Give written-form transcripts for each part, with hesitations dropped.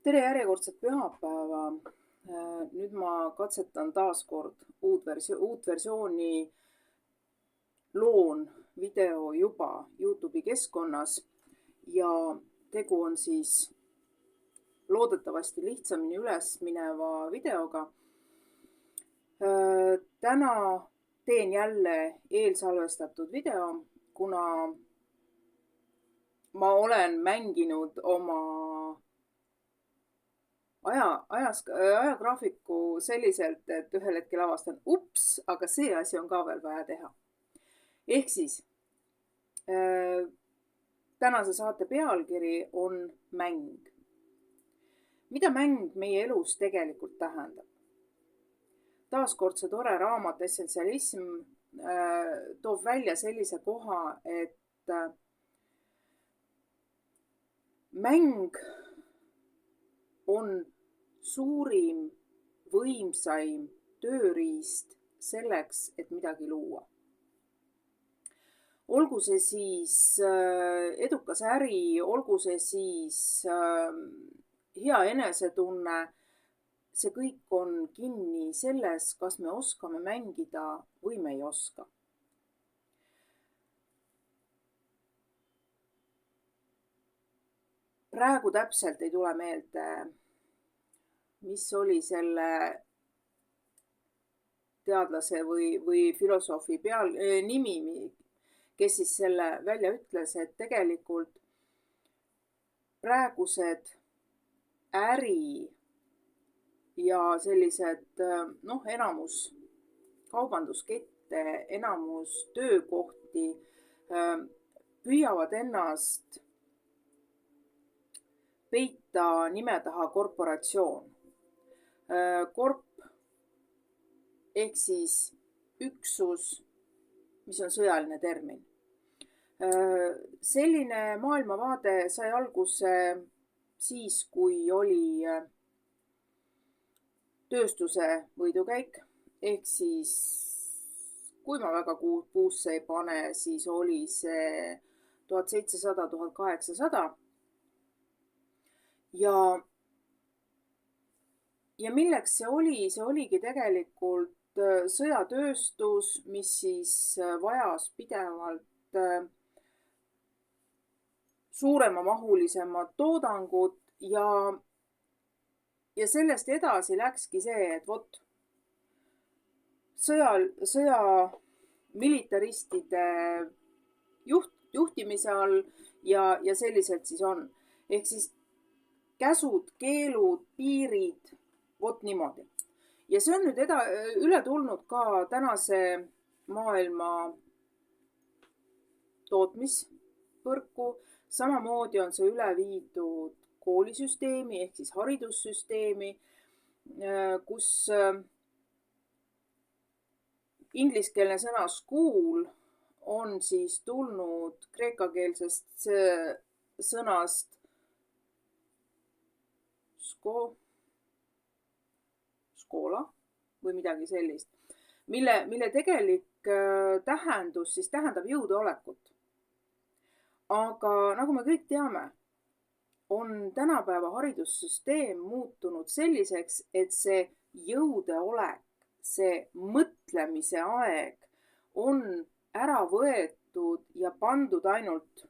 Tere järjekordset pühapäeva. Nüüd ma katsetan taas kord uut versiooni, loon video juba YouTube'i keskkonnas ja tegu on siis loodetavasti lihtsamini üles mineva videoga. Täna teen jälle eelsalvestatud video, kuna ma olen mänginud oma ajagraafiku selliselt, et ühel hetkel avastan, aga see asi on ka veel vaja teha. Ehk siis tänase saate pealkiri on mäng. Mida mäng meie elus tegelikult tähendab? Taaskord see tore raamat Essentsialism toob välja sellise koha, et mäng on suurim, võimsaim tööriist selleks, et midagi luua. Olgu see siis edukas äri, olgu see siis hea enesetunne, see kõik on kinni selles, kas me oskame mängida või me ei oska. Praegu täpselt ei tule meelde, mis oli selle teadlase või filosoofi nimi, kes siis selle välja ütles, et tegelikult praegused äri ja sellised, enamus kaubanduskette, enamus töökohti püüavad ennast peita nime taha korporatsioon. Korp ehk siis üksus, mis on sõjaline termin. Selline maailmavaade sai alguse siis, kui oli tööstuse võidukäik, ehk siis kui ma väga puusse ei pane, siis oli see 1700–1800. Ja milleks see oli? See oligi tegelikult sõjatööstus, mis siis vajas pidevalt suuremamahulisemat toodangut ja sellest edasi läkski see, et sõja militaristide juhtimise all ja selliselt siis on. Ehk siis käsud, keelud, piirid, niimoodi. Ja see on nüüd üle tulnud ka tänase maailma tootmisvõrku. Samamoodi on see üle viidud koolisüsteemi ehk siis haridussüsteemi, kus ingliskeelne sõna school on siis tulnud kreekakeelsest sõnast skoola või midagi sellist, mille tegelik tähendus siis tähendab jõudeolekut. Aga nagu me kõik teame, on tänapäeva haridussüsteem muutunud selliseks, et see jõudeolek, see mõtlemise aeg on ära võetud ja pandud ainult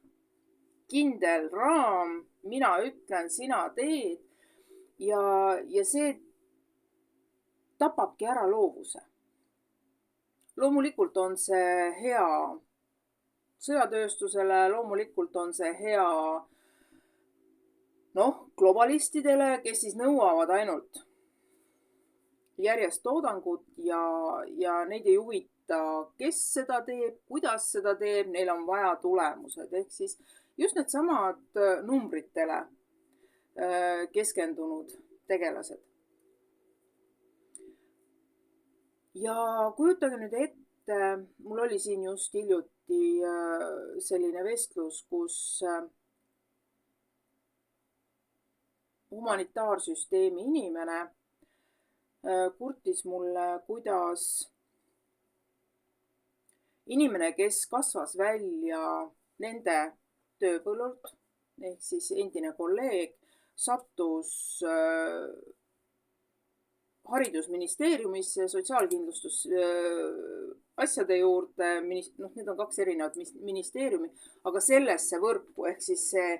kindel raam, mina ütlen, sina teed ja see tapabki ära loovuse. Loomulikult on see hea sõjatööstusele, loomulikult on see hea globalistidele, kes siis nõuavad ainult järjest toodangut ja neid ei huvita, kes seda teeb, kuidas seda teeb, neil on vaja tulemused. Ehk siis just needsamad numbritele keskendunud tegelased. Ja kujutage nüüd ette, mul oli siin just hiljuti selline vestlus, kus humanitaarsüsteemi inimene kurtis mulle, kuidas inimene, kes kasvas välja nende tööpõllult, ehk siis endine kolleeg, sattus haridusministeeriumisse sotsiaalkindlustus asjade juurde, need on 2 erinevat ministeeriumi, aga sellesse võrku ehk siis see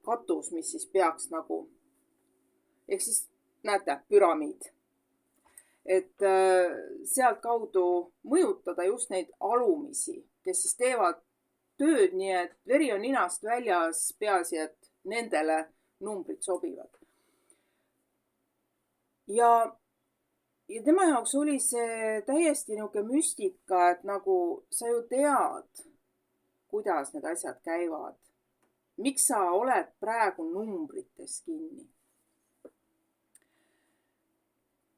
katus, mis siis peaks nagu, ehk siis näete, püramiid. Et sealt kaudu mõjutada just neid alumisi, kes siis teevad tööd nii, et veri on ninast väljas, peaasi, et nendele numbrid sobivad. Ja tema jaoks oli see täiesti niisugune müstika, et nagu sa ju tead, kuidas need asjad käivad. Miks sa oled praegu numbrites kinni?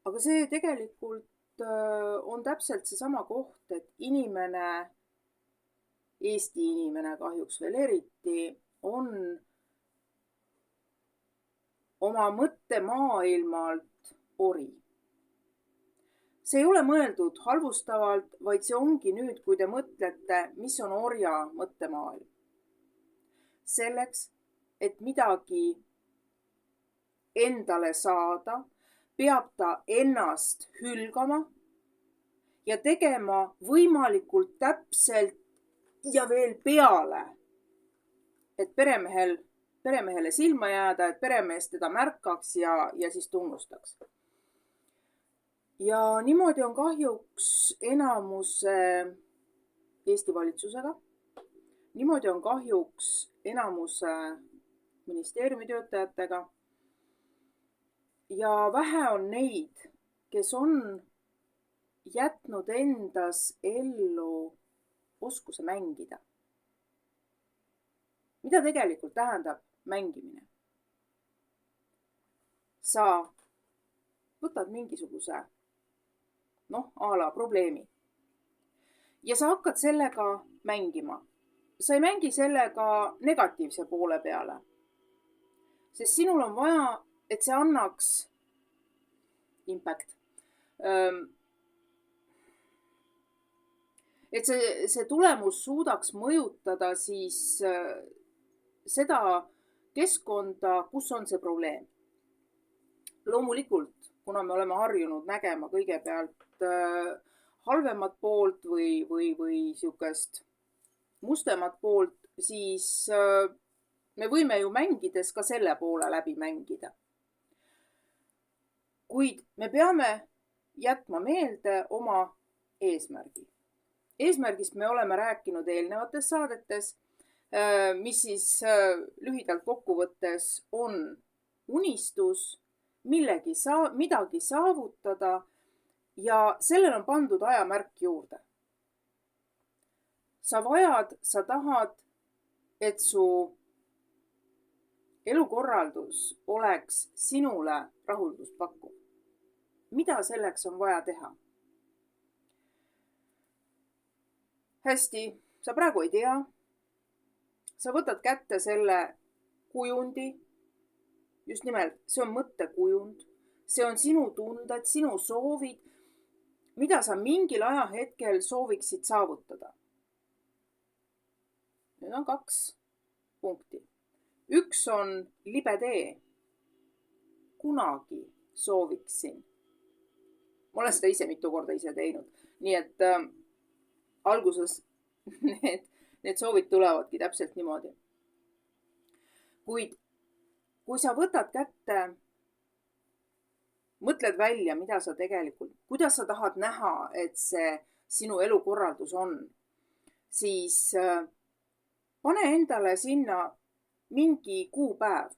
Aga see tegelikult on täpselt seesama koht, et inimene, Eesti inimene kahjuks veel eriti, on oma mõttemaailmalt ori. See ei ole mõeldud halvustavalt, vaid see ongi nüüd, kui te mõtlete, mis on orja mõttemaailm. Selleks, et midagi endale saada, peab ta ennast hülgama ja tegema võimalikult täpselt ja veel peale, et peremehele silma jääda, et peremees teda märkaks ja siis tunnustaks. Ja niimoodi on kahjuks enamuse Eesti valitsusega. Niimoodi on kahjuks enamuse ministeeriumi töötajatega. Ja vähe on neid, kes on jätnud endas ellu oskuse mängida. Mida tegelikult tähendab mängimine? Sa võtad mingisuguse a la probleemi. Ja sa hakkad sellega mängima. Sa ei mängi sellega negatiivse poole peale. Sest sinul on vaja, et see annaks impact. Et see tulemus suudaks mõjutada siis seda keskkonda, kus on see probleem. Loomulikult, kuna me oleme harjunud nägema kõigepealt halvemat poolt või siukest mustemat poolt, siis me võime ju mängides ka selle poole läbi mängida. Kuid me peame jätma meelde oma eesmärgi. Eesmärgist me oleme rääkinud eelnevates saadetes, mis siis lühidalt kokkuvõttes on unistus, midagi saavutada ja sellel on pandud ajamärk juurde. Sa tahad, et su elukorraldus oleks sinule rahuldust pakkuv. Mida selleks on vaja teha? Hästi, sa praegu ei tea. Sa võtad kätte selle kujundi. Just nimelt, see on mõttekujund. See on sinu tunded, sinu soovid, mida sa mingil ajahetkel sooviksid saavutada. Nüüd on 2 punkti. Üks on libe tee. Kunagi sooviksin. Ma olen seda ise mitu korda ise teinud. Nii et alguses need soovid tulevadki täpselt niimoodi. Kuid kui sa võtad kätte, mõtled välja, mida sa tegelikult, kuidas sa tahad näha, et see sinu elukorraldus on, siis pane endale sinna mingi kuupäev.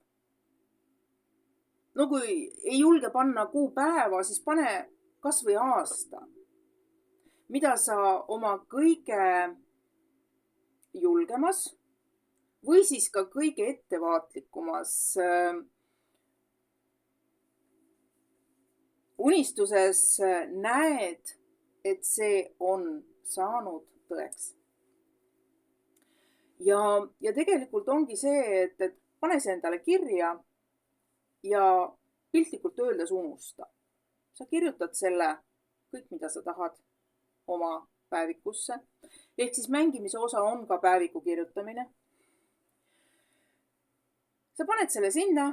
No kui ei julge panna kuupäeva, siis pane kas või aasta. Mida sa oma kõige julgemas või siis ka kõige ettevaatlikumas unistuses näed, et see on saanud tõeks. Ja tegelikult ongi see, et pane see endale kirja ja piltlikult öeldes unusta. Sa kirjutad selle kõik, mida sa tahad oma päevikusse. Ehk siis mängimise osa on ka päeviku kirjutamine. Sa paned selle sinna,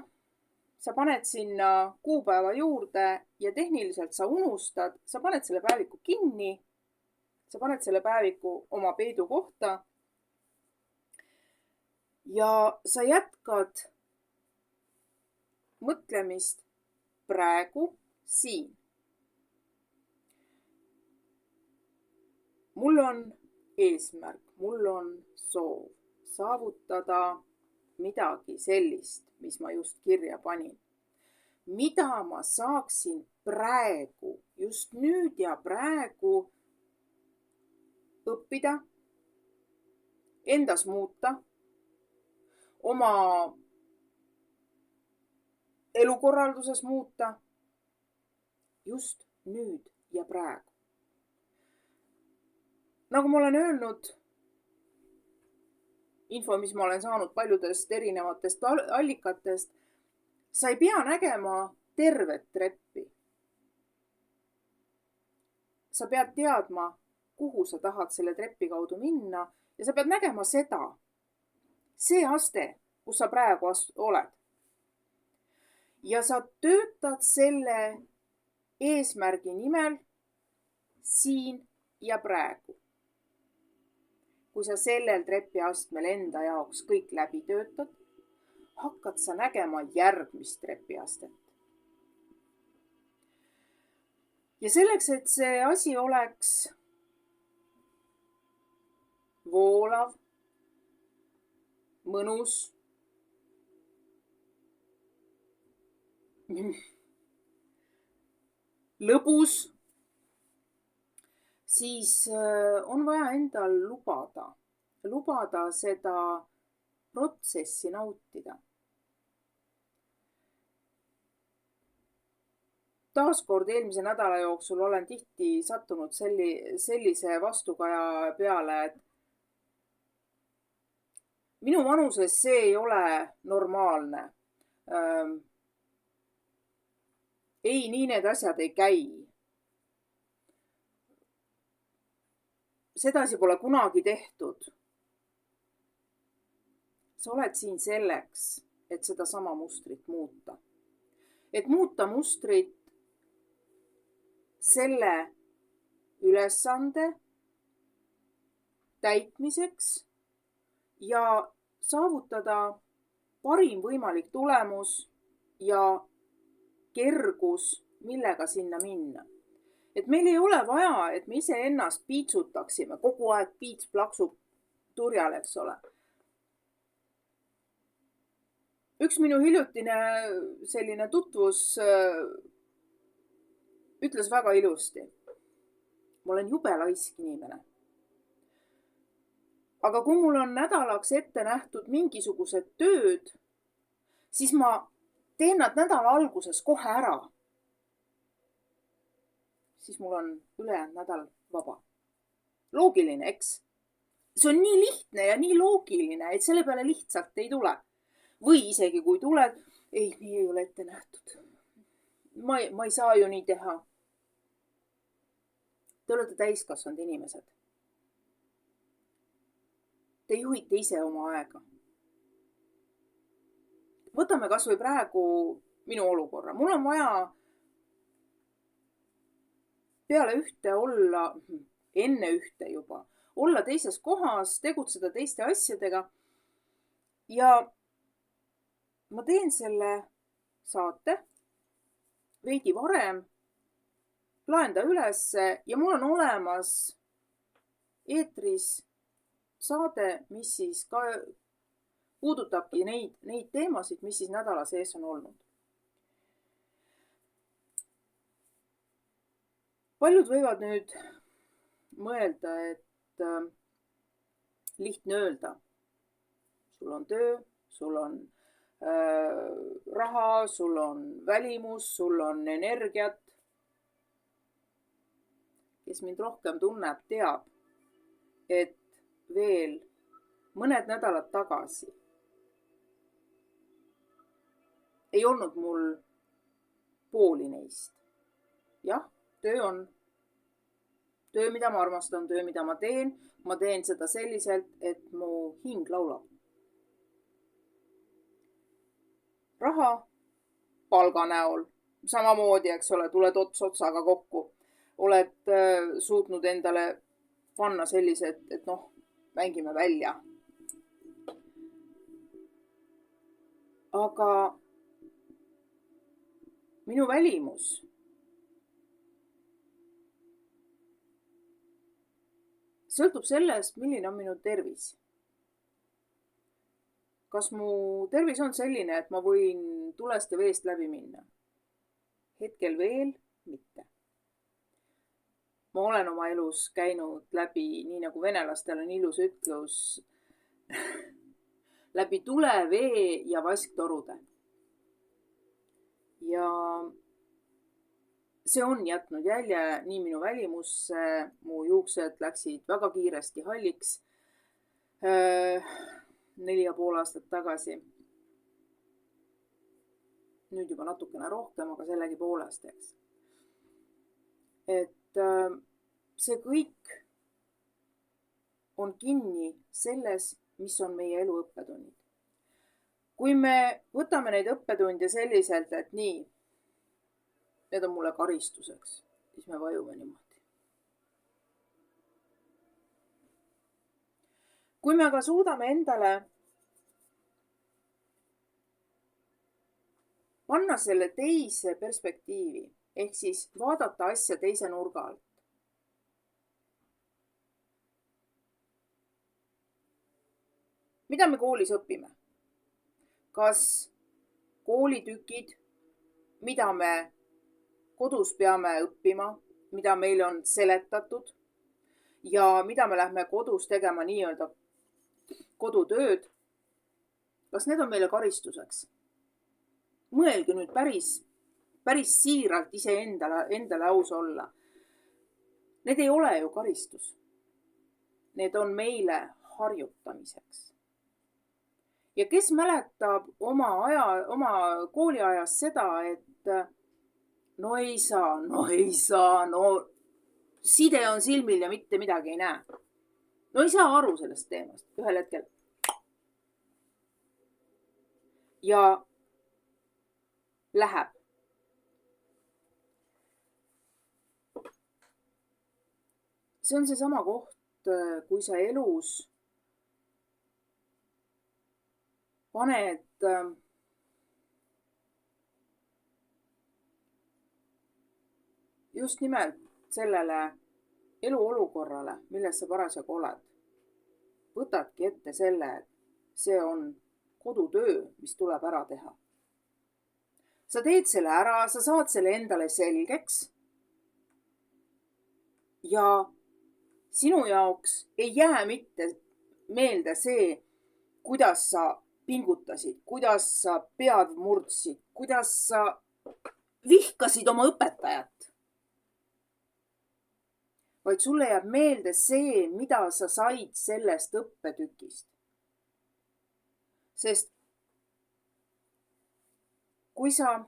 sa paned sinna kuupäeva juurde ja tehniliselt sa unustad, sa paned selle päeviku kinni, sa paned selle päeviku oma peidu kohta ja sa jätkad mõtlemist praegu siin. Mul on eesmärk, mul on soov saavutada midagi sellist, mis ma just kirja panin. Mida ma saaksin praegu, just nüüd ja praegu õppida, endas muuta, oma elukorralduses muuta, just nüüd ja praegu. Nagu ma olen öelnud, info, mis ma olen saanud paljudest erinevatest allikatest, sa ei pea nägema tervet treppi. Sa pead teadma, kuhu sa tahad selle trepi kaudu minna ja sa pead nägema seda, see aste, kus sa praegu oled. Ja sa töötad selle eesmärgi nimel siin ja praegu. Kui sa sellel trepiastmel enda jaoks kõik läbi töötad, hakkad sa nägema järgmist trepiastet. Ja selleks, et see asi oleks voolav, mõnus, lõbus, siis on vaja endal lubada seda protsessi nautida. Taaskord eelmise nädala jooksul olen tihti sattunud sellise vastukaja peale, et minu vanuses see ei ole normaalne. Ei, nii need asjad ei käi. Sedasi pole kunagi tehtud. Sa oled siin selleks, et seda sama mustrit muuta. Et muuta mustrit selle ülesande täitmiseks ja saavutada parim võimalik tulemus ja kergus, millega sinna minna. Et meil ei ole vaja, et me iseennast piitsutaksime, kogu aeg piits plaksub turjal, eks ole. Üks minu hiljutine selline tutvus ütles väga ilusti. Ma olen jube laisk inimene. Aga kui mul on nädalaks ette nähtud mingisugused tööd, siis ma teen nad nädala alguses kohe ära. Siis mul on ülejäänud nädal vaba. Loogiline, eks? See on nii lihtne ja nii loogiline, et selle peale lihtsalt ei tule. Või isegi kui tuled, ei, nii ei ole ette nähtud. Ma ei saa ju nii teha. Te olete täiskasvanud inimesed. Te juhite ise oma aega. Võtame kas või praegu minu olukorra. Mul on vaja peale ühte olla, enne ühte juba, olla teises kohas, tegutseda teiste asjadega. Ja ma teen selle saate veidi varem, laen ta ülesse ja mul on olemas eetris saade, mis siis ka puudutabki neid teemasid, mis siis nädala sees on olnud. Paljud võivad nüüd mõelda, et lihtne öelda. Sul on töö, sul on raha, sul on välimus, sul on energiat. Kes mind rohkem tunneb, teab, et veel mõned nädalad tagasi ei olnud mul pooli neist. Jah, töö on. Töö, mida ma armastan, töö, mida ma teen seda selliselt, et mu hing laulab. Raha palga näol. Samamoodi, eks ole, tuled ots otsaga kokku. Oled suutnud endale panna sellised, et noh, mängime välja. Aga minu välimus sõltub sellest, milline on minu tervis. Kas mu tervis on selline, et ma võin tulest ja veest läbi minna? Hetkel veel mitte. Ma olen oma elus käinud läbi, nii nagu venelastel on ilus ütlus, läbi tule, vee ja vasktorude. Ja see on jätnud jälje nii minu välimusse, mu juuksed läksid väga kiiresti halliks 4,5 aastat tagasi. Nüüd juba natukene rohkem, aga sellegipoolest, eks. Et see kõik on kinni selles, mis on meie elu õppetunnid. Kui me võtame neid õppetunde selliselt, et nii, need on mulle karistuseks, siis me vajume niimoodi. Kui me aga suudame endale panna selle teise perspektiivi, ehk siis vaadata asja teise nurga alt. Mida me koolis õpime? Kas koolitükid, mida me kodus peame õppima, mida meile on seletatud ja mida me lähme kodus tegema nii-öelda kodutööd, kas need on meile karistuseks? Mõelge nüüd päris siiralt endale aus olla. Need ei ole ju karistus. Need on meile harjutamiseks. Ja kes mäletab oma kooliajast seda, et no ei saa, side on silmil ja mitte midagi ei näe. No ei saa aru sellest teemast ühel hetkel. Ja läheb. See on seesama koht, kui sa elus paned just nimelt sellele eluolukorrale, milles sa parasjagu oled. Võtadki ette selle, et see on kodutöö, mis tuleb ära teha. Sa teed selle ära, sa saad selle endale selgeks ja sinu jaoks ei jää mitte meelde see, kuidas sa pingutasid, kuidas sa pead murdsid, kuidas sa vihkasid oma õpetajat. Vaid sulle jääb meelde see, mida sa said sellest õppetükist. Sest kui sa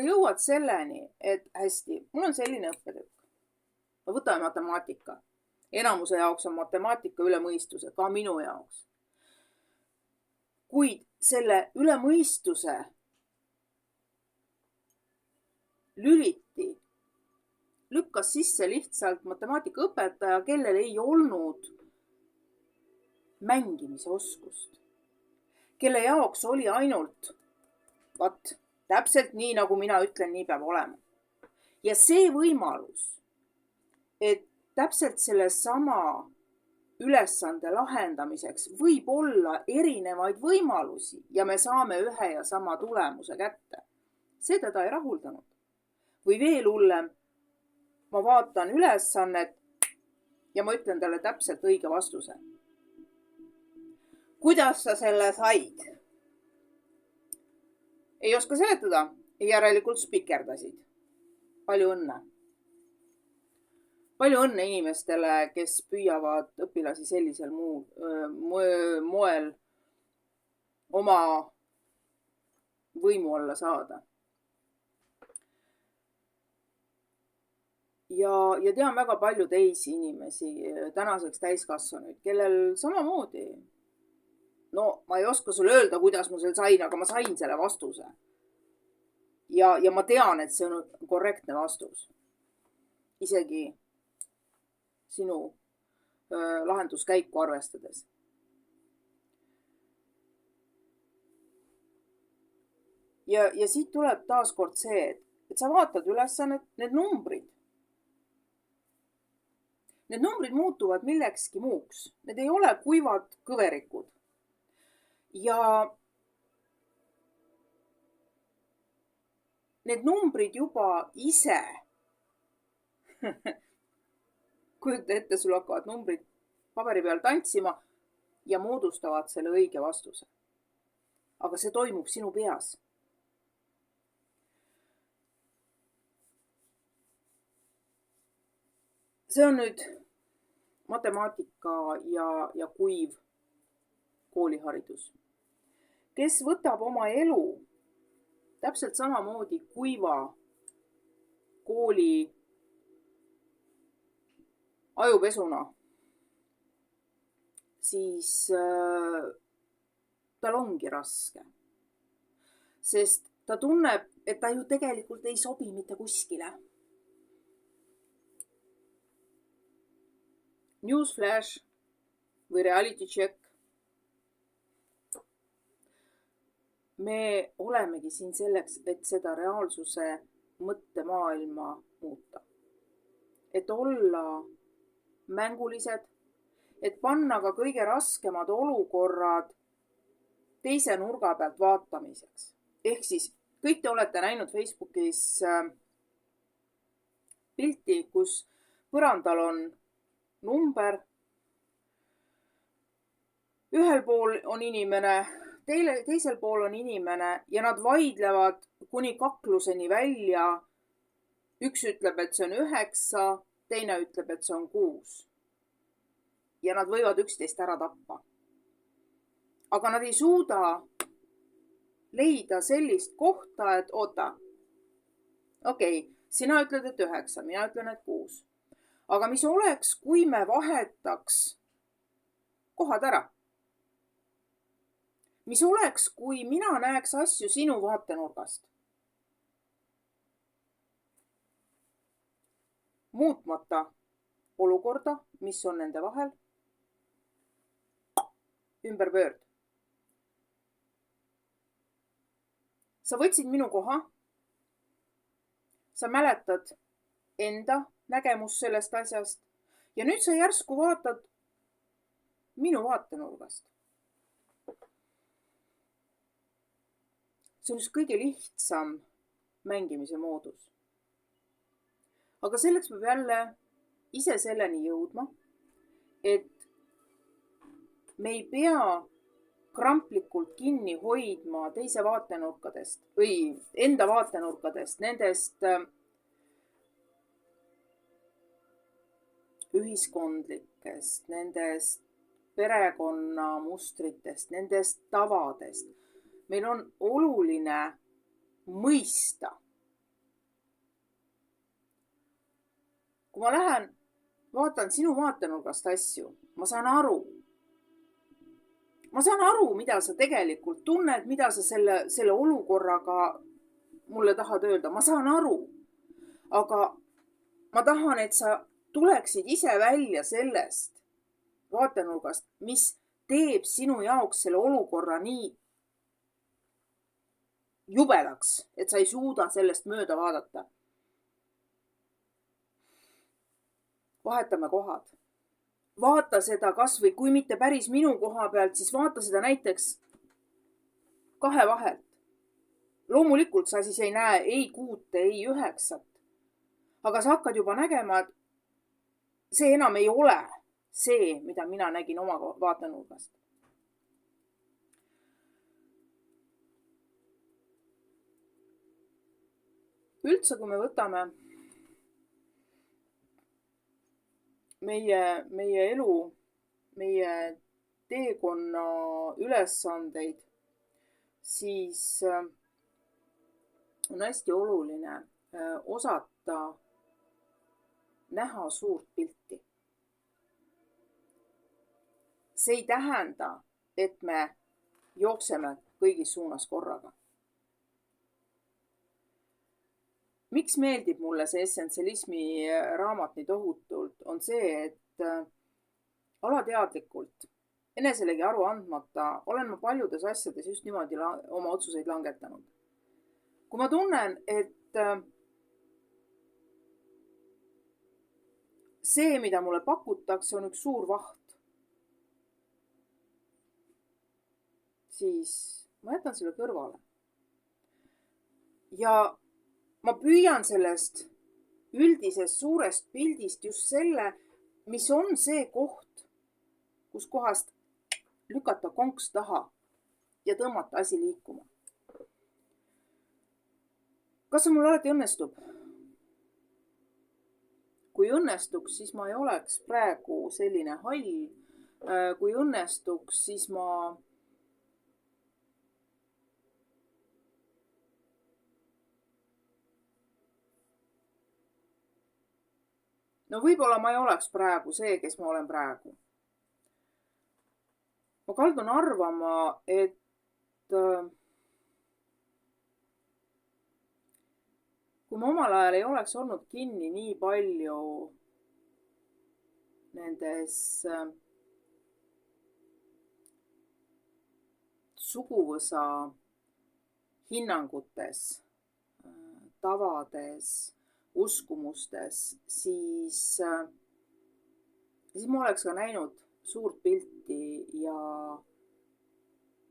jõuad selleni, et hästi, mul on selline õppetükk. Võtame matemaatika. Enamuse jaoks on matemaatika üle mõistuse, ka minu jaoks. Kuid selle üle mõistuse lüliti lükkas sisse lihtsalt matemaatikaõpetaja, kellel ei olnud mängimise oskust. Kelle jaoks oli ainult, täpselt nii, nagu mina ütlen, nii peab olema. Ja see võimalus, et täpselt selle sama ülesande lahendamiseks võib olla erinevaid võimalusi ja me saame ühe ja sama tulemuse kätte. See teda ei rahuldanud. Või veel hullem, ma vaatan ülesannet ja ma ütlen talle täpselt õige vastuse. Kuidas sa selle said? Ei oska seletada, järelikult spikerdasid. Palju õnne. Palju õnne inimestele, kes püüavad õpilasi sellisel moel oma võimu alla saada. Ja tean väga palju teisi inimesi, tänaseks täiskasvanuid, kellel samamoodi no ma ei oska sulle öelda, kuidas ma selle sain, aga ma sain selle vastuse. Ja ma tean, et see on korrektne vastus. Isegi sinu lahenduskäiku arvestades. Ja siit tuleb taaskord see, et sa vaatad ülesannet, need numbrid muutuvad millekski muuks. Need ei ole kuivad kõverikud. Ja need numbrid juba ise kujuta ette, sul hakkavad numbrid paberi peal tantsima ja moodustavad selle õige vastuse. Aga see toimub sinu peas. See on nüüd matemaatika ja kuiv kooliharidus. Kes võtab oma elu täpselt samamoodi kuiva kooli ajupesuna, siis tal ongi raske. Sest ta tunneb, et ta ju tegelikult ei sobi mitte kuskile. Newsflash või reality check. Me olemegi siin selleks, et seda reaalsuse mõttemaailma muuta. Et olla mängulised, et panna ka kõige raskemad olukorrad teise nurga pealt vaatamiseks. Ehk siis kõik te olete näinud Facebookis pilti, kus põrandal on number. Ühel pool on inimene, teisel pool on inimene ja nad vaidlevad kuni kakluseni välja. Üks ütleb, et see on 9, teine ütleb, et see on 6. Ja nad võivad üksteist ära tappa. Aga nad ei suuda leida sellist kohta, et oota, okei, sina ütled, et 9, mina ütlen, et 6. Aga mis oleks, kui me vahetaks kohad ära? Mis oleks, kui mina näeks asju sinu vaatenurgast? Muutmata olukorda, mis on nende vahel, ümber pöörd. Sa võtsid minu koha. Sa mäletad enda nägemus sellest asjast ja nüüd sa järsku vaatad minu vaatenurgast. See on just kõige lihtsam mängimise moodus. Aga selleks peab jälle ise selleni jõudma, et me ei pea kramplikult kinni hoidma teise vaatenurkadest või enda vaatenurkadest, nendest ühiskondlikest, nendest perekonnamustritest, nendest tavadest. Meil on oluline mõista. Kui ma lähen, vaatan sinu vaatenurgast asju, ma saan aru. Ma saan aru, mida sa tegelikult tunned, mida sa selle olukorraga mulle tahad öelda. Ma saan aru, aga ma tahan, et sa tuleksid ise välja sellest vaatenurgast, mis teeb sinu jaoks selle olukorra nii jubedaks, et sa ei suuda sellest mööda vaadata. Vahetame kohad. Vaata seda kas või kui mitte päris minu koha pealt, siis vaata seda näiteks 2 vahelt. Loomulikult sa siis ei näe ei 6, ei 9. Aga sa hakkad juba nägema, et see enam ei ole see, mida mina nägin oma vaatenurgast. Üldse, kui me võtame meie elu, meie teekonna ülesandeid, siis on hästi oluline osata näha suurt pilti. See ei tähenda, et me jookseme kõigis suunas korraga. Miks meeldib mulle see essentsialismi raamat nii tohutult, on see, et alateadlikult, eneselegi aru andmata, olen ma paljudes asjades just niimoodi oma otsuseid langetanud. Kui ma tunnen, et see, mida mulle pakutakse, on üks suur vaht, siis ma jätan selle kõrvale. Ja ma püüan sellest üldisest suurest pildist just selle, mis on see koht, kus kohast lükata konks taha ja tõmmata asi liikuma. Kas see mul alati õnnestub? Kui õnnestuks, siis ma ei oleks praegu selline hall. Kui õnnestuks, siis ma võib-olla ma ei oleks praegu see, kes ma olen praegu. Ma kaldun arvama, et kui ma omal ajal ei oleks olnud kinni nii palju nendes suguvõsa hinnangutes, tavades, uskumustes, siis ma oleks ka näinud suurt pilti ja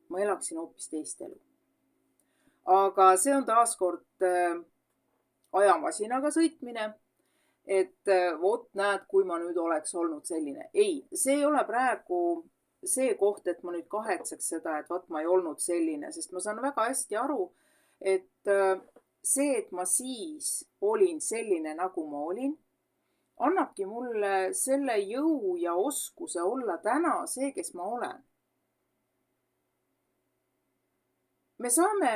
ma elaksin hoopis teist elu. Aga see on taaskord ajamasinaga sõitmine, et vot näed, kui ma nüüd oleks olnud selline. Ei, see ei ole praegu see koht, et ma nüüd kahetseks seda, et vot ma ei olnud selline, sest ma saan väga hästi aru, et see, et ma siis olin selline, nagu ma olin, annabki mulle selle jõu ja oskuse olla täna see, kes ma olen. Me saame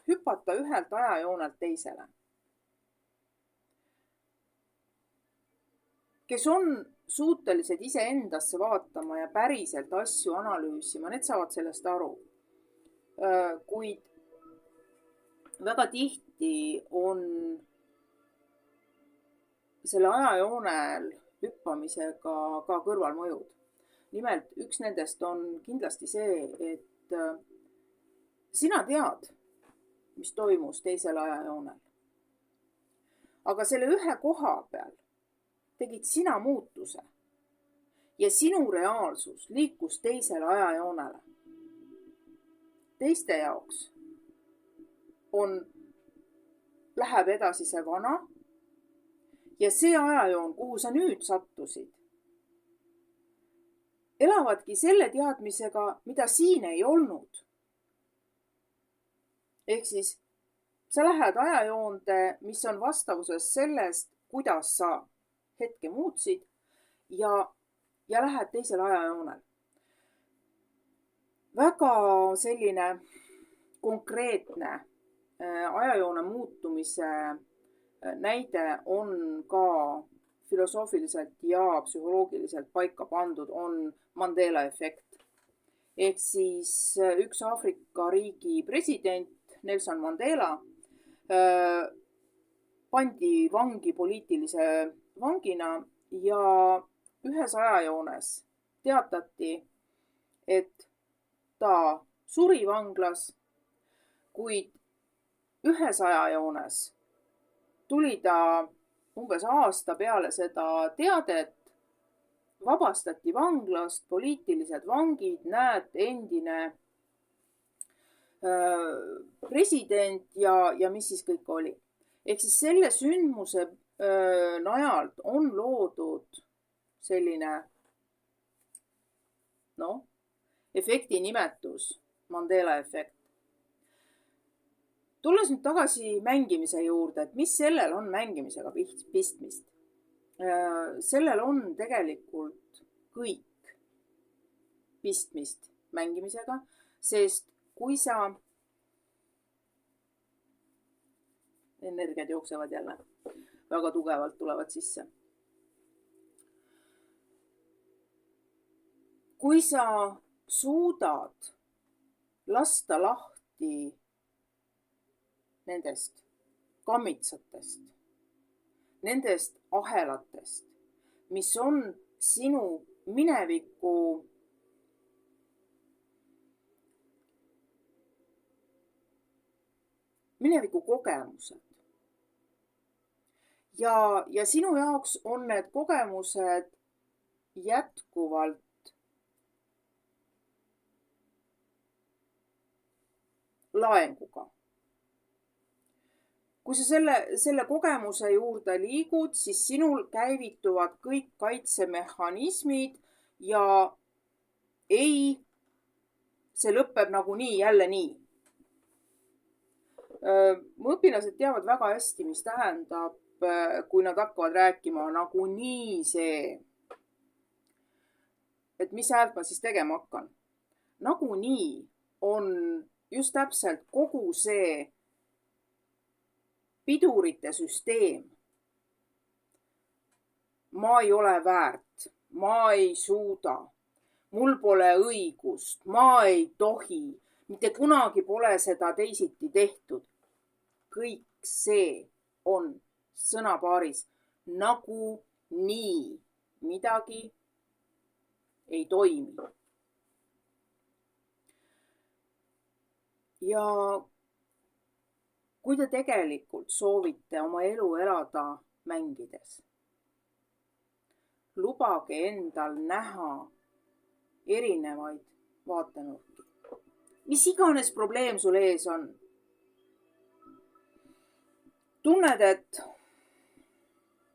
hüpata ühelt ajajoonelt teisele. Kes on suutelised iseendasse vaatama ja päriselt asju analüüsima, need saavad sellest aru. Kuid väga tihti on selle ajajoonel hüppamisega ka kõrvalmõjud. Nimelt, üks nendest on kindlasti see, et sina tead, mis toimus teisel ajajoonel. Aga selle ühe koha peal tegid sina muutuse ja sinu reaalsus liikus teisele ajajoonele. Teiste jaoks läheb edasi see vana ja see ajajoon, kuhu sa nüüd sattusid, elavadki selle teadmisega, mida siin ei olnud. Ehk siis sa lähed ajajoonde, mis on vastavuses sellest, kuidas sa hetke muutsid ja lähed teisele ajajoonel. Väga selline konkreetne ajajoone muutumise näide on ka filosoofiliselt ja psühholoogiliselt paika pandud, on Mandela efekt. Ehk siis üks Aafrika riigi president, Nelson Mandela, pandi vangi poliitilise vangina ja ühes ajajoones teatati, et ta suri vanglas, kuid ühes ajajoones tuli ta umbes aasta peale seda teadet, vabastati vanglast, poliitilised vangid, näed, endine president ja mis siis kõik oli. Ehk siis selle sündmuse najalt on loodud selline efekti nimetus, Mandela efekt. Tulles nüüd tagasi mängimise juurde, et mis sellel on mängimisega pistmist? Sellel on tegelikult kõik pistmist mängimisega, sest kui sa, energiad jooksevad jälle, väga tugevalt tulevad sisse. Kui sa suudad lasta lahti nendest kammitsatest, nendest ahelatest, mis on sinu mineviku kogemused. Ja sinu jaoks on need kogemused jätkuvalt laenguga. Kui sa selle kogemuse juurde liigud, siis sinul käivituvad kõik kaitsemehhanismid ja ei, see lõpeb nagunii jälle nii. Mu õpilased teavad väga hästi, mis tähendab, kui nad hakkavad rääkima nagunii see, et mis häält ma siis tegema hakkan. Nagunii on just täpselt kogu see pidurite süsteem. Ma ei ole väärt, ma ei suuda, mul pole õigust, ma ei tohi, mitte kunagi pole seda teisiti tehtud. Kõik see on sõnapaaris nagunii midagi ei toimi. Ja kui te tegelikult soovite oma elu elada mängides, lubage endal näha erinevaid vaatenurki. Mis iganes probleem sul ees on. Tunned, et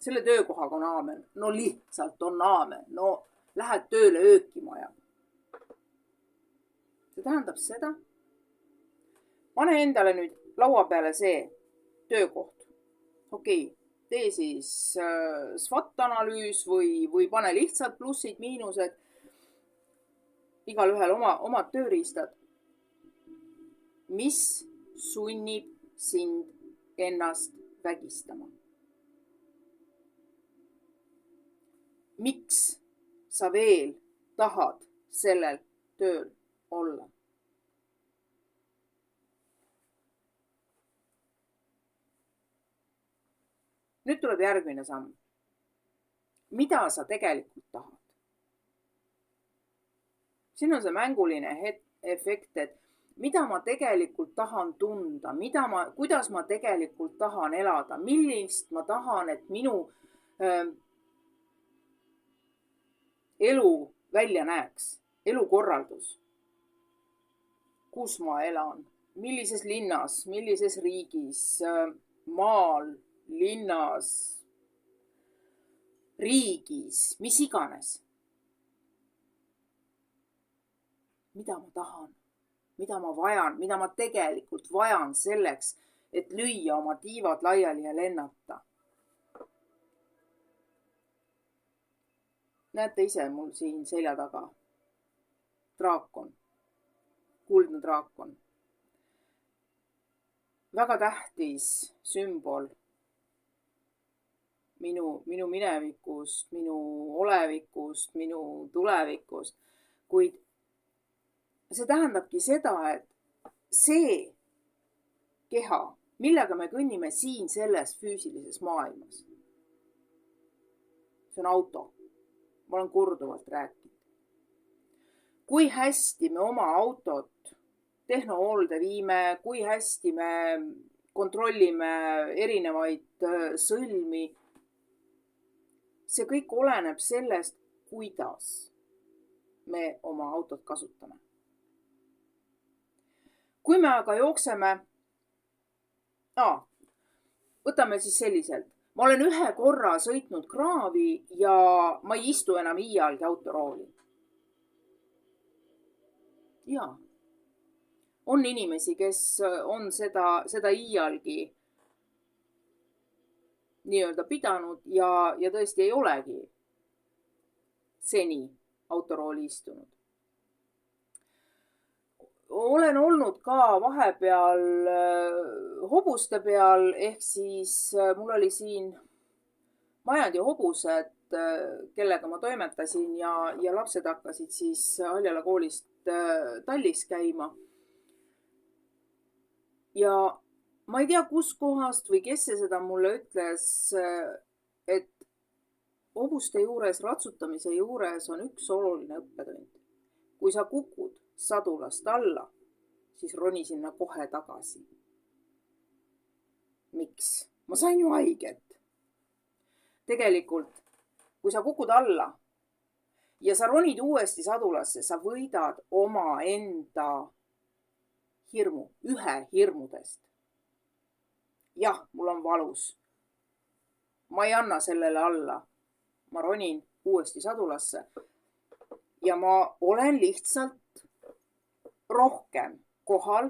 selle töökohaga on aamen. No lihtsalt on aamen. No lähed tööle öökima ja. See tähendab seda. Pane endale nüüd laua peale see töökoht. Okei, tee siis SWOT-analüüs või pane lihtsalt plussid, miinused. Igal ühel omad tööriistad. Mis sunnib sind ennast vägistama? Miks sa veel tahad sellel tööl olla? Nüüd tuleb järgmine samm. Mida sa tegelikult tahad? Siin on see mänguline efekt, et mida ma tegelikult tahan tunda, kuidas ma tegelikult tahan elada, millist ma tahan, et minu elu välja näeks, elukorraldus. Kus ma elan, millises linnas, millises riigis, maal, linnas, riigis, mis iganes. Mida ma tahan, mida ma vajan, mida ma tegelikult vajan selleks, et lüüa oma tiivad laiali ja lennata. Näete ise mul siin selja taga. Draakon, kuldne draakon. Väga tähtis sümbol minu minevikust, minu olevikust, minu tulevikust, kuid see tähendabki seda, et see keha, millega me kõnnime siin selles füüsilises maailmas, see on auto. Ma olen korduvalt rääkinud. Kui hästi me oma autot tehnohoolde viime, kui hästi me kontrollime erinevaid sõlmi, see kõik oleneb sellest, kuidas me oma autot kasutame. Kui me aga jookseme, võtame siis selliselt. Ma olen ühe korra sõitnud kraavi ja ma ei istu enam iialgi autorooli. Jaa. On inimesi, kes on seda iialgi nii-öelda pidanud ja tõesti ei olegi seni autorooli istunud. Olen olnud ka vahepeal hobuste peal, ehk siis mul oli siin majad ja hobused, kellega ma toimetasin ja lapsed hakkasid siis Haljala koolist tallis käima. ja ma ei tea, kus kohast või kes see seda mulle ütles, et hobuste juures, ratsutamise juures on üks oluline õppetund. Kui sa kukud sadulast alla, siis roni sinna kohe tagasi. Miks? Ma sain ju haiget. Tegelikult, kui sa kukud alla ja sa ronid uuesti sadulasse, sa võidad oma enda hirmu, ühe hirmudest. Jah, mul on valus. Ma ei anna sellele alla. Ma ronin uuesti sadulasse ja ma olen lihtsalt rohkem kohal.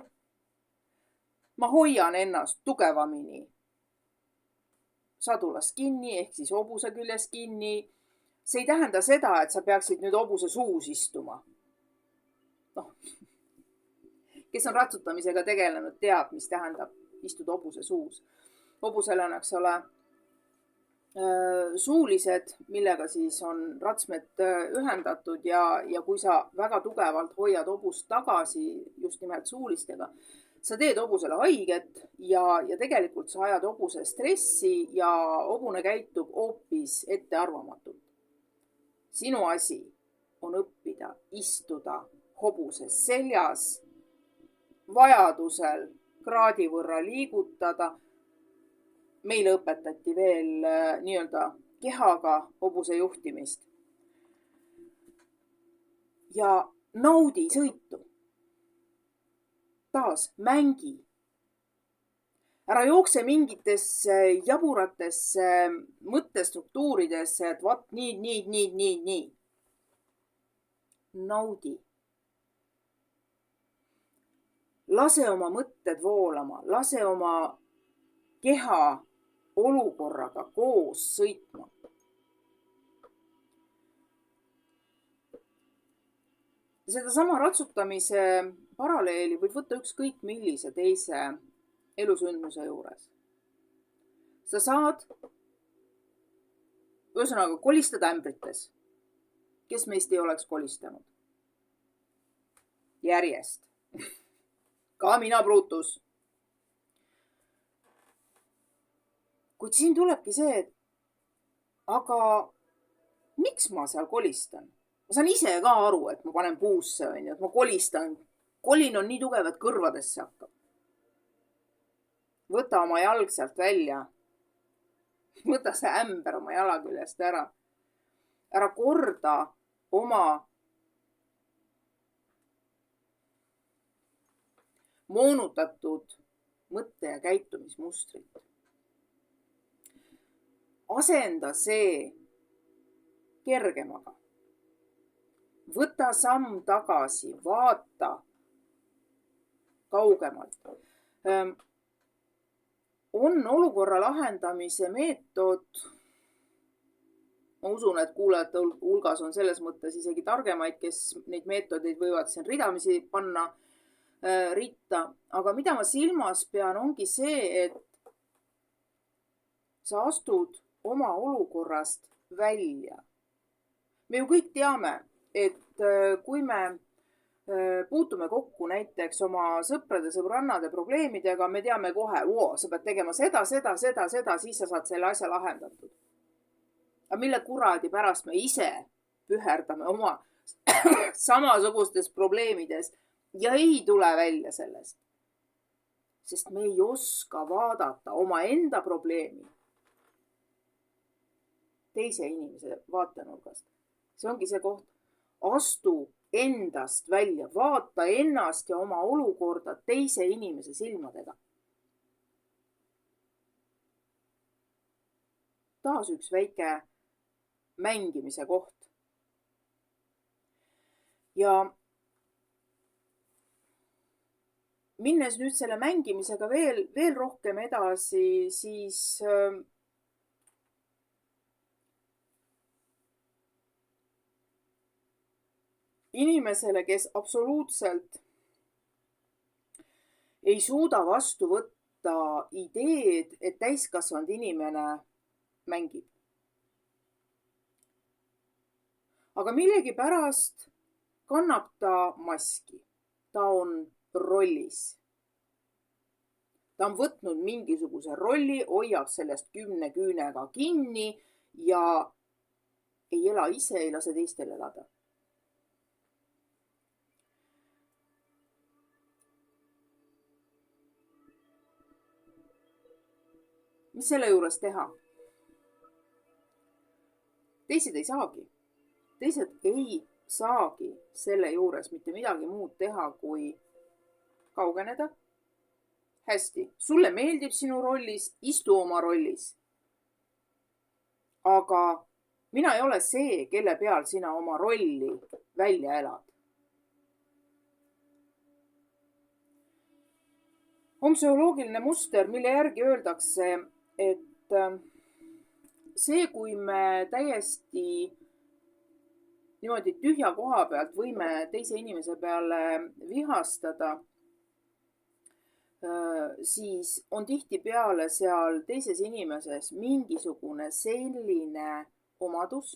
Ma hoian ennast tugevamini sadulas kinni ehk siis hobuse küljes kinni. See ei tähenda seda, et sa peaksid nüüd hobuse suus istuma. Kes on ratsutamisega tegelenud, teab, mis tähendab istuda hobuse suus. Hobusel on, eks ole, suulised, millega siis on ratsmed ühendatud ja kui sa väga tugevalt hoiad hobust tagasi just nimelt suulistega, sa teed hobusele haiget ja tegelikult sa ajad hobuse stressi ja hobune käitub hoopis ettearvamatult. Sinu asi on õppida istuda hobuse seljas, vajadusel kraadi võrra liigutada. Meile õpetati veel nii-öelda kehaga hobuse juhtimist. Ja naudi sõitu. Taas mängi. Ära jookse mingitesse jaburatesse mõttestruktuuridesse, et vaat nii. Naudi. Lase oma mõtted voolama, lase oma keha olukorraga koos sõitma. Sedasama ratsutamise paralleeli võib võtta ükskõik millise teise elusündmuse juures. Sa saad, ühesõnaga, kolistada ämbrites. Kes meist ei oleks kolistanud? Järjest. Ka mina, Brutus. Kuid siin tulebki see, et aga miks ma seal kolistan? Ma saan ise ka aru, et ma panen puusse, et ma kolistan. Kolin on nii tugev, et kõrvadesse hakkab. Võta oma jalg sealt välja. Võta see ämber oma jala küljest ära. Ära korda oma moonutatud mõtte- ja käitumismustrit. Asenda see kergemaga. Võta samm tagasi, vaata kaugemalt. On olukorra lahendamise meetod. Ma usun, et kuulajate hulgas on selles mõttes isegi targemaid, kes neid meetodeid võivad siin ridamisi panna ritta. Aga mida ma silmas pean, ongi see, et sa astud oma olukorrast välja. Me ju kõik teame, et kui me puutume kokku näiteks oma sõprade, sõbrannade probleemidega, me teame kohe, sa pead tegema seda, siis sa saad selle asja lahendatud. Aga mille kuradi pärast me ise püherdame oma samasugustes probleemides ja ei tule välja sellest? Sest me ei oska vaadata oma enda probleemi teise inimese vaatenurgast. See ongi see koht. Astu endast välja, vaata ennast ja oma olukorda teise inimese silmadega. Taas üks väike mängimise koht. Ja minnes nüüd selle mängimisega veel rohkem edasi, siis inimesele, kes absoluutselt ei suuda vastu võtta ideed, et täiskasvanud inimene mängib. Aga millegipärast kannab ta maski. Ta on rollis. ta on võtnud mingisuguse rolli, hoiab sellest 10 küünega kinni ja ei ela ise, ei lase teistel elada. mis selle juures teha? Teised ei saagi selle juures mitte midagi muud teha, kui kaugeneda. Hästi, sulle meeldib sinu rollis, istu oma rollis. Aga mina ei ole see, kelle peal sina oma rolli välja elad. on psühholoogiline muster, mille järgi öeldakse, et see, kui me täiesti niimoodi tühja koha pealt võime teise inimese peale vihastada, siis on tihtipeale seal teises inimeses mingisugune selline omadus,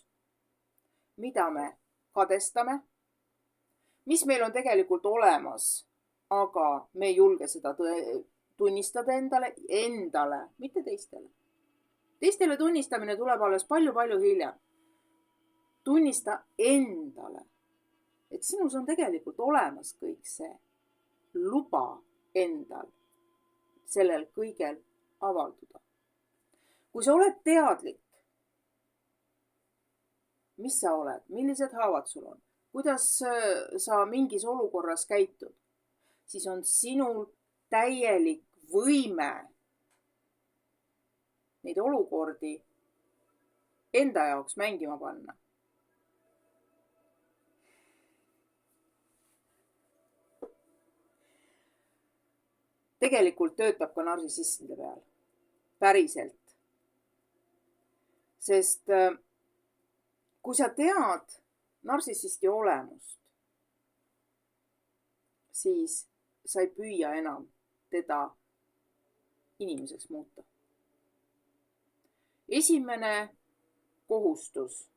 mida me kadestame, mis meil on tegelikult olemas, aga me ei julge seda tunnistada endale, mitte teistele. Teistele tunnistamine tuleb alles palju-palju hiljem. Tunnista endale, et sinus on tegelikult olemas kõik see. Luba endal sellel kõigel avalduda. Kui sa oled teadlik, mis sa oled, millised haavad sul on, kuidas sa mingis olukorras käitud, siis on sinul täielik võime neid olukordi enda jaoks mängima panna. Tegelikult töötab ka narsissistide peal. Päriselt. Sest kui sa tead narsissisti olemust, siis sa ei püüa enam teda inimeseks muuta. Esimene kohustus,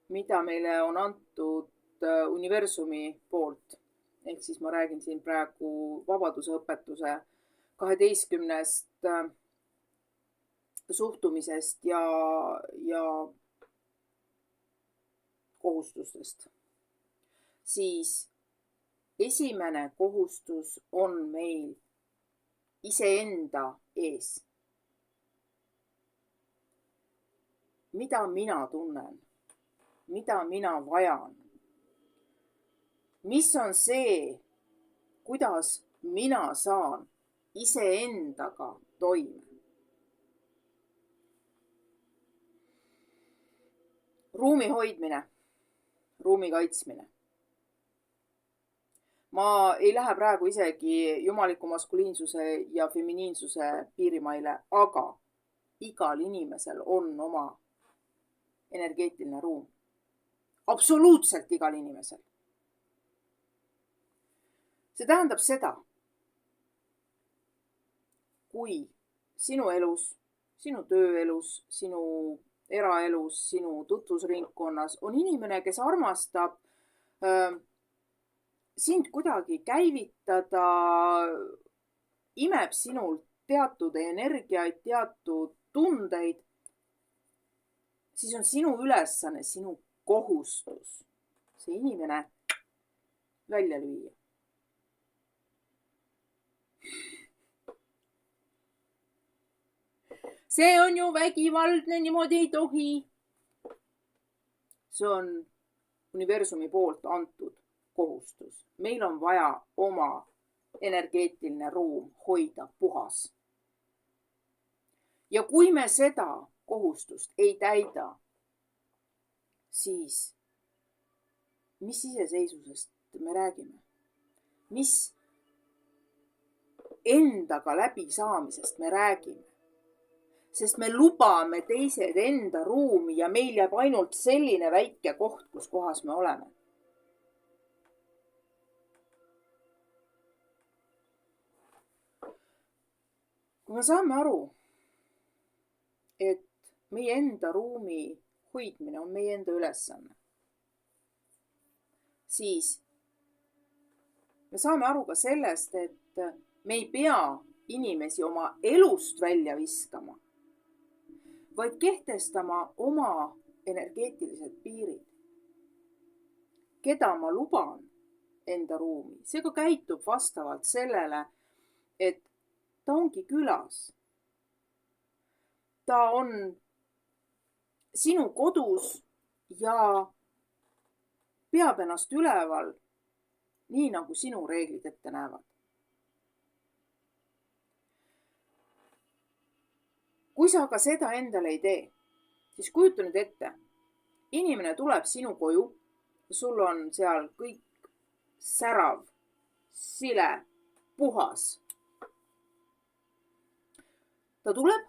mida meile on antud universumi poolt, ehk siis ma räägin siin praegu vabadusõpetuse 12 suhtumisest ja kohustustest, siis esimene kohustus on meil iseenda ees. Mida mina tunnen? Mida mina vajan? Mis on see, kuidas mina saan iseendaga toime? Ruumi hoidmine, ruumi kaitsmine. Ma ei lähe praegu isegi jumaliku maskuliinsuse ja feminiinsuse piirimaile, aga igal inimesel on oma energeetiline ruum. Absoluutselt igal inimesel. See tähendab seda, kui sinu elus, sinu tööelus, sinu eraelus, sinu tutvusringkonnas on inimene, kes armastab sind kuidagi käivitada, imeb sinult teatud energiaid, teatud tundeid, siis on sinu ülesanne, sinu kohustus see inimene välja lüüa. See on ju vägivaldne, niimoodi ei tohi. See on universumi poolt antud kohustus. Meil on vaja oma energeetiline ruum hoida puhas. Ja kui me seda kohustust ei täida, siis mis iseseisvusest me räägime? Mis endaga läbisaamisest me räägime? Sest me lubame teised enda ruumi ja meil jääb ainult selline väike koht, kus kohas me oleme. Kui me saame aru, et meie enda ruumi hoidmine on meie enda ülesanne, siis me saame aru ka sellest, et me ei pea inimesi oma elust välja viskama, vaid kehtestama oma energeetilised piirid. Keda ma luban enda ruumi, see ka käitub vastavalt sellele, et ta ongi külas. Ta on sinu kodus ja peab ennast üleval, nii nagu sinu reeglid ette näevad. Kui sa aga seda endale ei tee, siis kujuta nüüd ette, inimene tuleb sinu koju, sul on seal kõik särav, sile, puhas. Ta tuleb,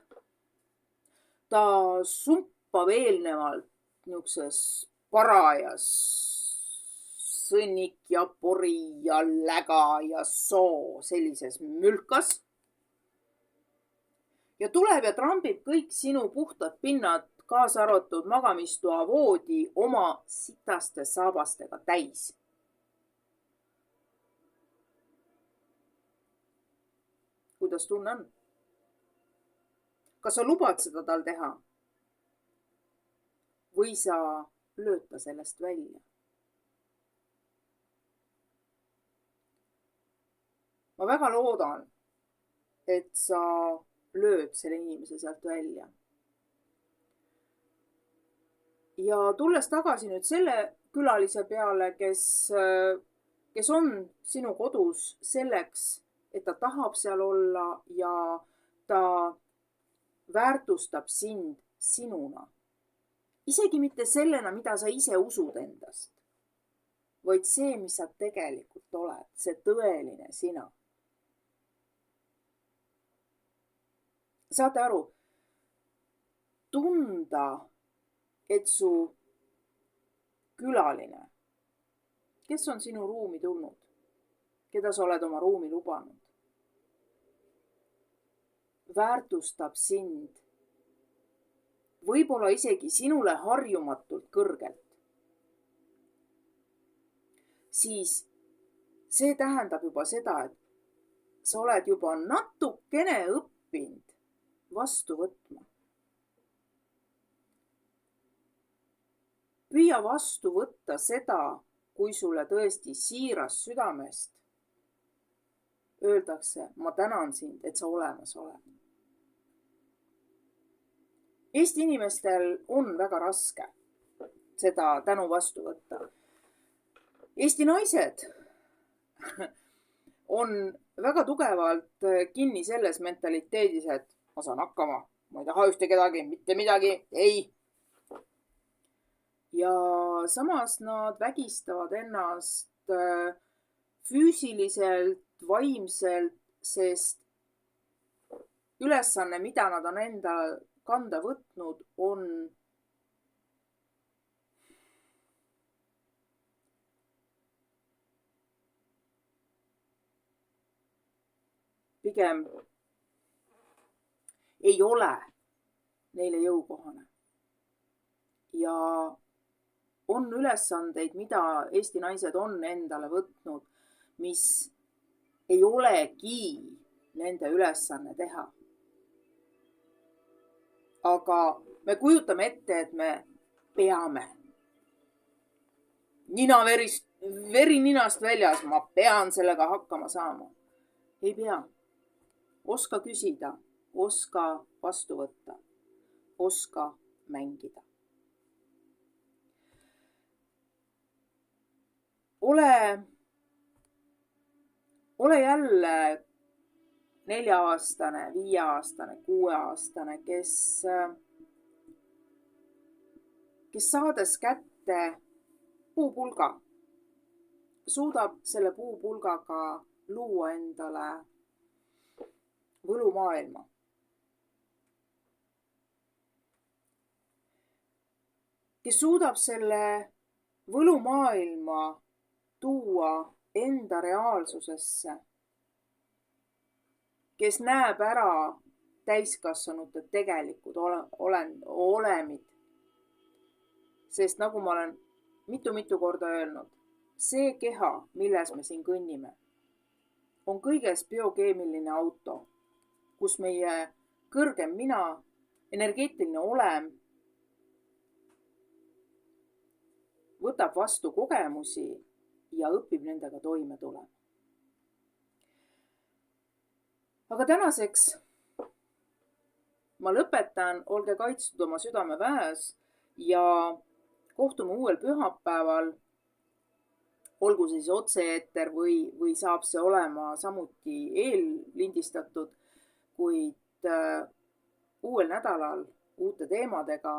ta sumpab eelnevalt niisuguses parajas sõnnik ja pori ja läga ja soo sellises mülkas. Ja tuleb ja trambib kõik sinu puhtad pinnad, kaasa arvatud magamistoa voodi oma sitaste saabastega täis. Kuidas tunne on? Kas sa lubad seda tal teha? Või sa lööd ta sellest välja? Ma väga loodan, et sa lööd selle inimese sealt välja. Ja tulles tagasi nüüd selle külalise peale, kes on sinu kodus selleks, et ta tahab seal olla ja ta väärtustab sind sinuna. Isegi mitte sellena, mida sa ise usud endast, vaid see, mis sa tegelikult oled, see tõeline sina. Saate aru, tunda, et su külaline, kes on sinu ruumi tulnud, keda sa oled oma ruumi lubanud, väärtustab sind võib-olla isegi sinule harjumatult kõrgelt, siis see tähendab juba seda, et sa oled juba natukene õppinud vastu võtma. Püüa vastu võtta seda, kui sulle tõesti siiras südamest öeldakse, ma tänan sind, et sa olemas oled. Eesti inimestel on väga raske seda tänu vastu võtta. Eesti naised on väga tugevalt kinni selles mentaliteedis, et ma saan hakkama, ma ei taha ühte kedagi, mitte midagi, ei. Ja samas nad vägistavad ennast füüsiliselt, vaimselt, sest ülesanne, mida nad on enda kanda võtnud, on pigem ei ole neile jõukohane. Ja on ülesandeid, mida Eesti naised on endale võtnud, mis ei olegi nende ülesanne teha. Aga me kujutame ette, et me peame. Veri ninast väljas, ma pean sellega hakkama saama. Ei pea. Oska küsida, oska vastu võtta, oska mängida. Ole jälle 4-aastane, 5-aastane, 6-aastane, kes saades kätte puupulga, suudab selle puupulgaga luua endale võlumaailma. Kes suudab selle võlumaailma tuua enda reaalsusesse, kes näeb ära täiskasvanute tegelikud olemid. Sest nagu ma olen mitu korda öelnud, see keha, milles me siin kõnnime, on kõiges biokeemiline auto, kus meie kõrgem mina, energeetiline olem võtab vastu kogemusi ja õpib nendega toime tulema. Aga tänaseks ma lõpetan, olge kaitstud oma südameväes ja kohtume uuel pühapäeval, olgu siis otse-eeter või saab see olema samuti eellindistatud, kuid uuel nädalal uute teemadega